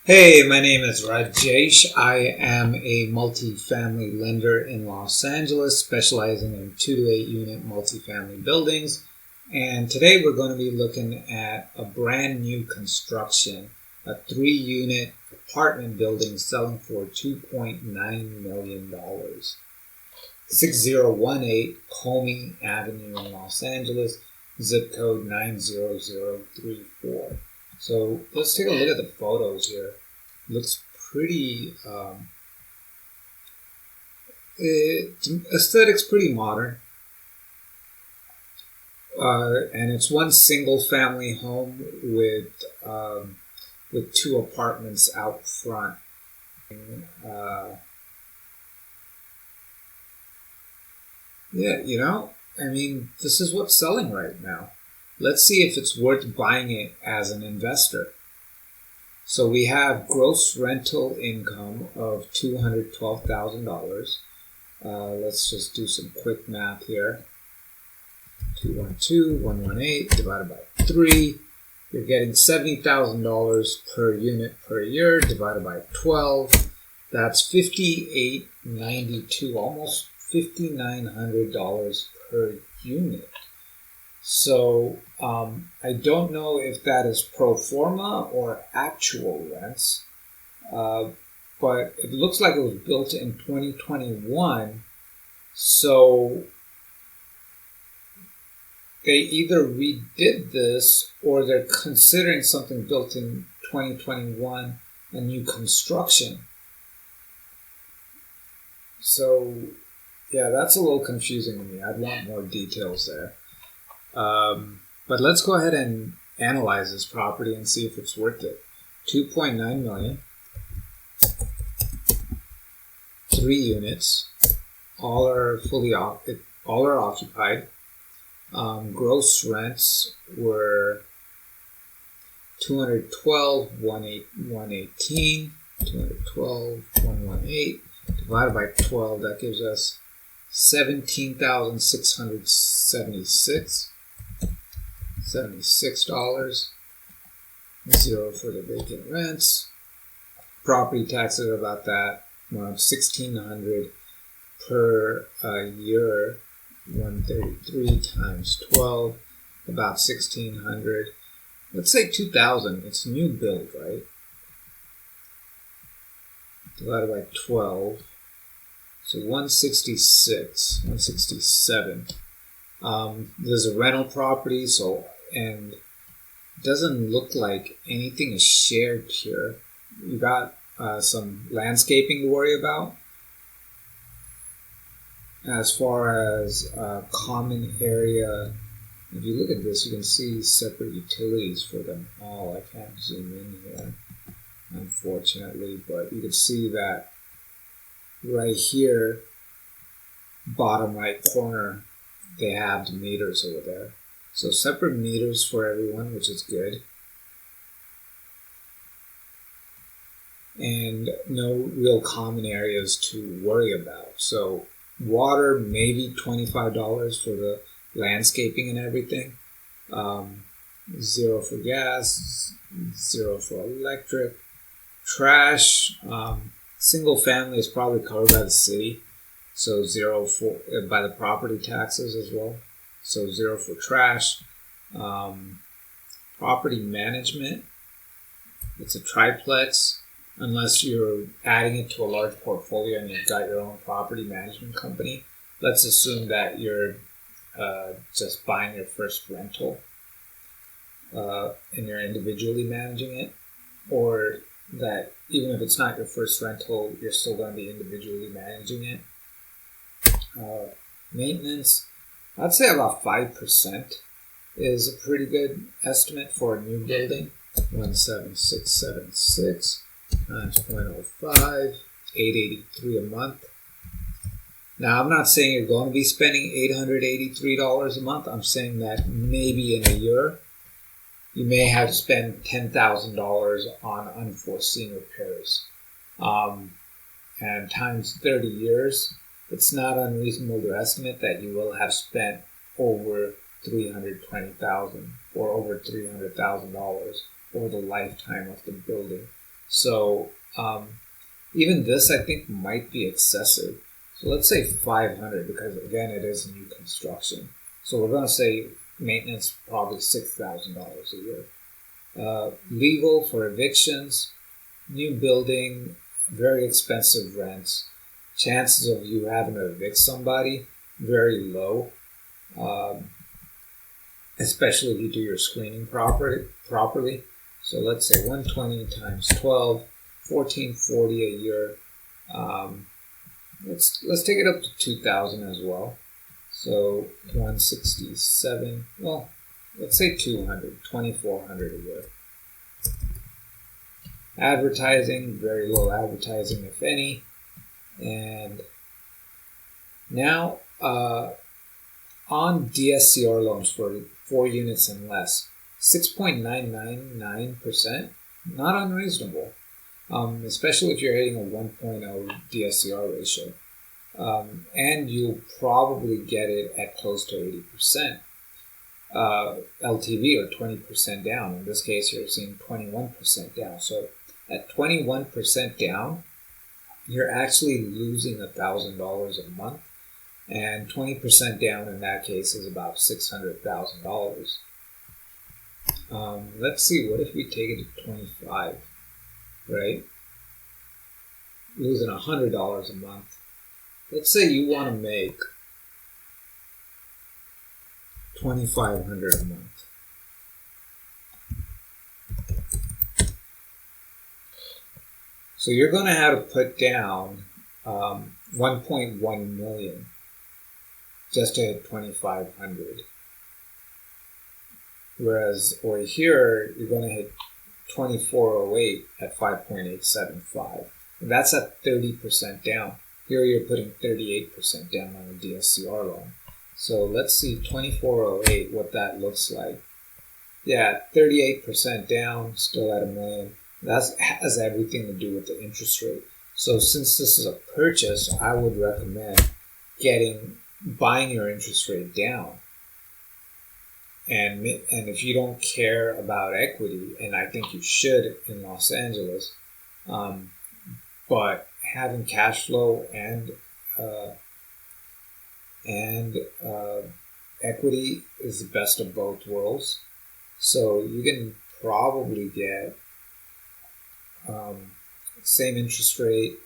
Hey, my name is Rajesh. I am a multifamily lender in Los Angeles, specializing in 2 to 8 unit multifamily buildings. And today we're going to be looking at a brand new construction, a 3-unit apartment building selling for $2.9 million. 6018 Comey Avenue in Los Angeles, zip code 90034. So let's take a look at the photos here. Looks pretty, aesthetics pretty modern. And it's one single family home with 2 apartments out front. This is what's selling right now. Let's see if it's worth buying it as an investor. So we have gross rental income of $212,000. Let's just do some quick math here. 212,118 divided by 3. You're getting $70,000 per unit per year divided by 12. That's $5,892, almost $5,900 per unit. So I don't know if that is pro forma or actual rents, but it looks like it was built in 2021. So they either redid this or they're considering something built in 2021, a new construction. So yeah, that's a little confusing to me. I'd want more details there. But let's go ahead and analyze this property and see if it's worth it. 2.9 million, 3 units, all are occupied. Gross rents were 212,118, 212,118 divided by 12. That gives us 17,676. $76, 0 for the vacant rents. Property taxes are about that, around $1,600 per year. 133 times 12, about $1,600. Let's say 2,000. It's new build, right? Divided by 12, so 166, 167. There's a rental property, and it doesn't look like anything is shared here. You got some landscaping to worry about. As far as common area, if you look at this, you can see separate utilities for them all. I can't zoom in here, unfortunately, but you can see that right here, bottom right corner, they have the meters over there. So separate meters for everyone, which is good. And no real common areas to worry about. So water, maybe $25 for the landscaping and everything. 0 for gas, 0 for electric. Trash, single family is probably covered by the city. So 0 for by the property taxes as well. So 0 for trash. Property management, it's a triplex. Unless you're adding it to a large portfolio and you've got your own property management company. Let's assume that you're just buying your first rental and you're individually managing it, or that even if it's not your first rental, you're still going to be individually managing it. Maintenance, I'd say about 5% is a pretty good estimate for a new building. 17676 times 0.05, $883 a month. Now, I'm not saying you're going to be spending $883 a month. I'm saying that maybe in a year, you may have to spend $10,000 on unforeseen repairs. And times 30 years, it's not unreasonable to estimate that you will have spent over $320,000 or over $300,000 over the lifetime of the building. So even this, I think, might be excessive. So let's say 500 because, again, it is new construction. So we're going to say maintenance probably $6,000 a year. Legal for evictions, new building, very expensive rents. Chances of you having to evict somebody, very low. Especially if you do your screening properly. So let's say 120 times 12, 1440 a year. Let's take it up to 2,000 as well. So 167. Well, let's say 200, 2,400 a year. Advertising, very low advertising, if any. And now on DSCR loans for 4 units and less, 6.999%, not unreasonable, especially if you're hitting a 1.0 DSCR ratio. And you'll probably get it at close to 80%. LTV, or 20% down. In this case, you're seeing 21% down. So at 21% down, you're actually losing $1,000 a month. And 20% down in that case is about $600,000. Let's see, what if we take it to 25, right? Losing $100 a month. Let's say you want to make $2,500 a month. So you're going to have to put down 1.1 million just to hit 2,500. Whereas over here, you're going to hit 2,408 at 5.875. And that's at 30% down. Here you're putting 38% down on a DSCR loan. So let's see 2,408, what that looks like. Yeah, 38% down, still at $1 million. That has everything to do with the interest rate. So since this is a purchase, I would recommend buying your interest rate down. And if you don't care about equity, and I think you should in Los Angeles, but having cash flow and equity is the best of both worlds. So you can probably get same interest rate.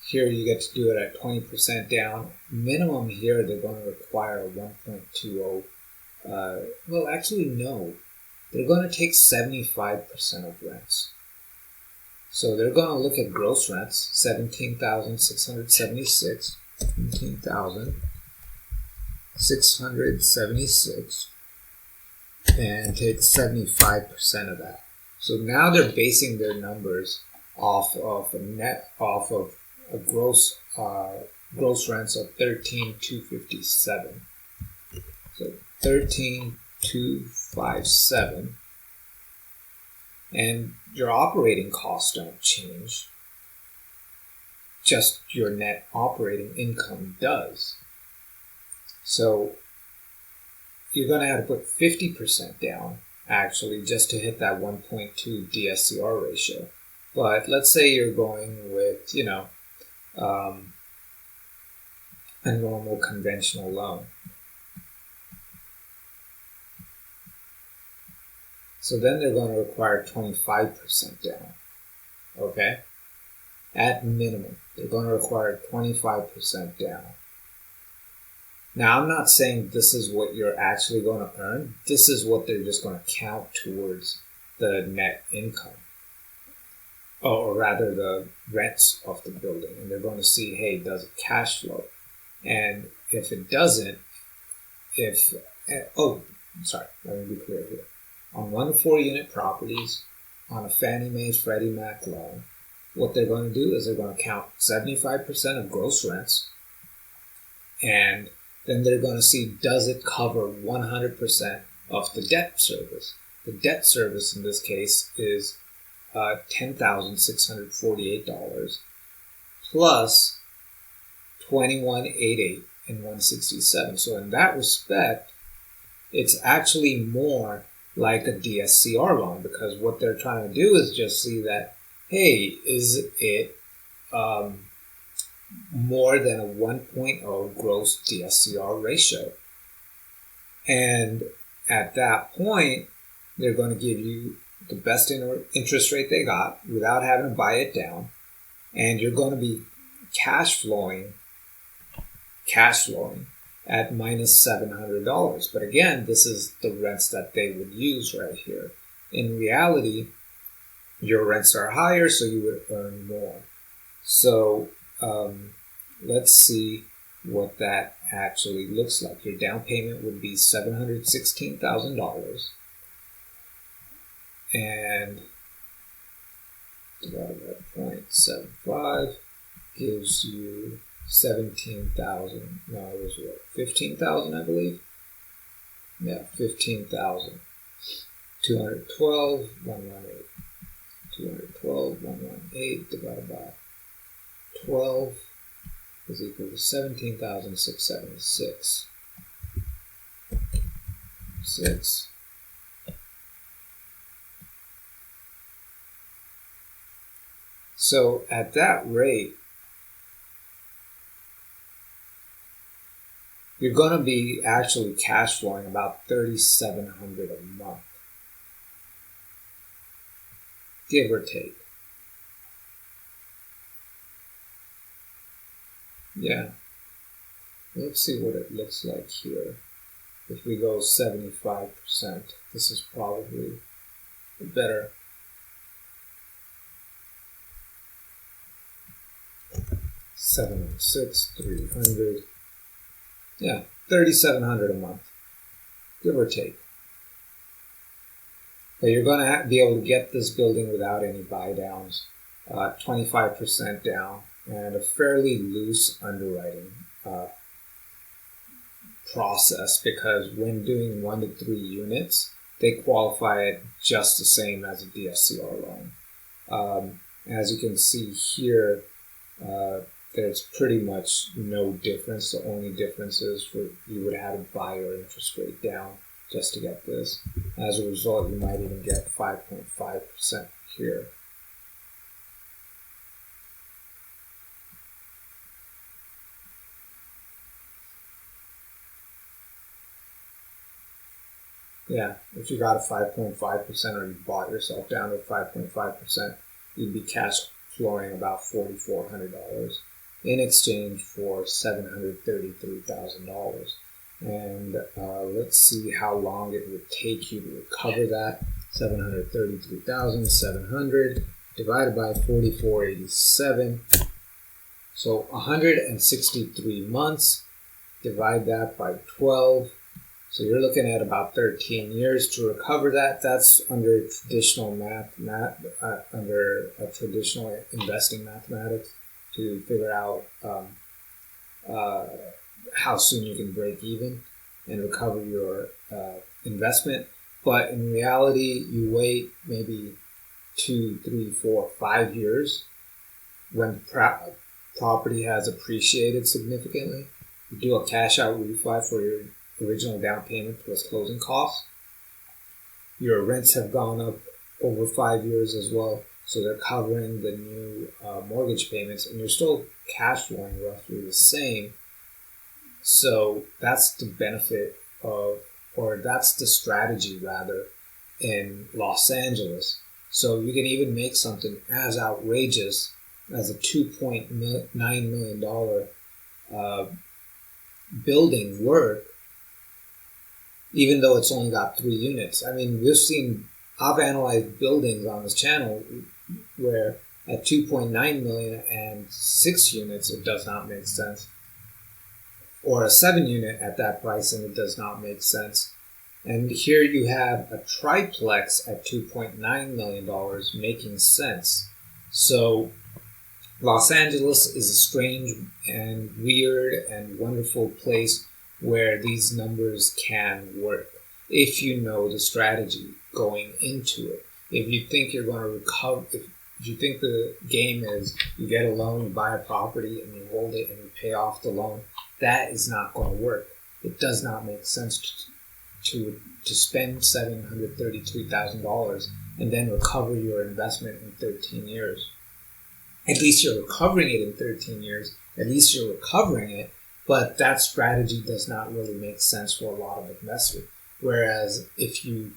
Here you get to do it at 20% down. Minimum here, they're going to require a 1.20. Well, actually, no. They're going to take 75% of rents. So they're going to look at gross rents, 17,676. 17,676. And take 75% of that. So now they're basing their numbers off of a gross rents of 13,257. So 13,257, and your operating costs don't change. Just your net operating income does. So you're going to have to put 50% down, actually, just to hit that 1.2 DSCR ratio. But let's say you're going with, a normal conventional loan. So then they're going to require 25% down. Okay? At minimum, they're going to require 25% down. Now, I'm not saying this is what you're actually going to earn. This is what they're just going to count towards the net income. Or rather, the rents of the building. And they're going to see, hey, does it cash flow? And if it doesn't, let me be clear here. On 1 to 4 unit properties, on a Fannie Mae, Freddie Mac loan, what they're going to do is they're going to count 75% of gross rents, and then they're going to see, does it cover 100% of the debt service? The debt service in this case is $10,648 plus $2,188 and $167. So in that respect, it's actually more like a DSCR loan, because what they're trying to do is just see that, hey, is it more than a 1.0 gross DSCR ratio? And at that point, they're going to give you the best interest rate they got without having to buy it down. And you're going to be cash flowing at minus $700. But again, this is the rents that they would use right here. In reality, your rents are higher, so you would earn more. So let's see what that actually looks like. Your down payment would be $716,000, and divided by 0.75 gives you 17,000. No, it was what? 15,000, I believe. Yeah, 15,000. 212, 118. 212, 118 divided by 12 is equal to 17,676. 6. So at that rate, you're going to be actually cash flowing about $3,700 a month, give or take. Yeah. Let's see what it looks like here. If we go 75%, this is probably better. $706,300. Yeah, $3,700 a month, give or take. But you're going to be able to get this building without any buy downs, 25% down, and a fairly loose underwriting process, because when doing 1 to 3 units, they qualify it just the same as a DSCR loan. As you can see here, there's pretty much no difference. The only difference is you would have to buy your interest rate down just to get this. As a result, you might even get 5.5% here. Yeah, if you got a 5.5% or you bought yourself down to 5.5%, you'd be cash flowing about $4,400 in exchange for $733,000. And let's see how long it would take you to recover that. 733,700 divided by 4487. So 163 months. Divide that by 12. So you're looking at about 13 years to recover that. That's under traditional under a traditional investing mathematics, to figure out how soon you can break even and recover your investment. But in reality, you wait maybe 2, 3, 4, 5 years when property has appreciated significantly. You do a cash out refi for your original down payment plus closing costs. Your rents have gone up over 5 years as well, so they're covering the new mortgage payments, and you're still cash flowing roughly the same. So that's the benefit of, or that's the strategy rather, in Los Angeles. So you can even make something as outrageous as a $2.9 million building work, even though it's only got 3 units. I mean, I've analyzed buildings on this channel where at 2.9 million and 6 units, it does not make sense. Or a 7 unit at that price, and it does not make sense. And here you have a triplex at $2.9 million making sense. So Los Angeles is a strange and weird and wonderful place where these numbers can work if you know the strategy going into it. If you think you're going to recover, if you think the game is you get a loan, you buy a property, and you hold it and you pay off the loan, that is not going to work. It does not make sense to spend $733,000 and then recover your investment in 13 years. At least you're recovering it in 13 years. At least you're recovering it, but that strategy does not really make sense for a lot of investors. Whereas if you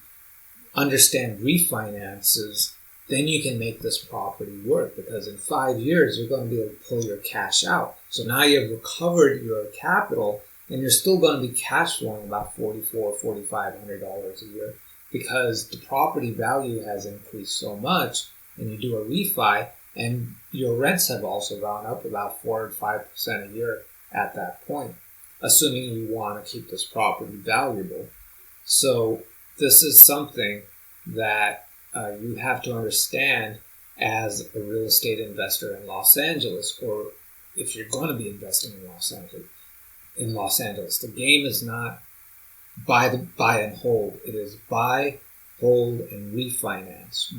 understand refinances, then you can make this property work, because in 5 years you're going to be able to pull your cash out. So now you've recovered your capital, and you're still going to be cash flowing about $4,500 a year, because the property value has increased so much, and you do a refi, and your rents have also gone up about 4 or 5% a year at that point, assuming you want to keep this property valuable. So this is something that you have to understand as a real estate investor in Los Angeles, or if you're going to be investing in Los Angeles. The game is not buy and hold. It is buy, hold, and refinance.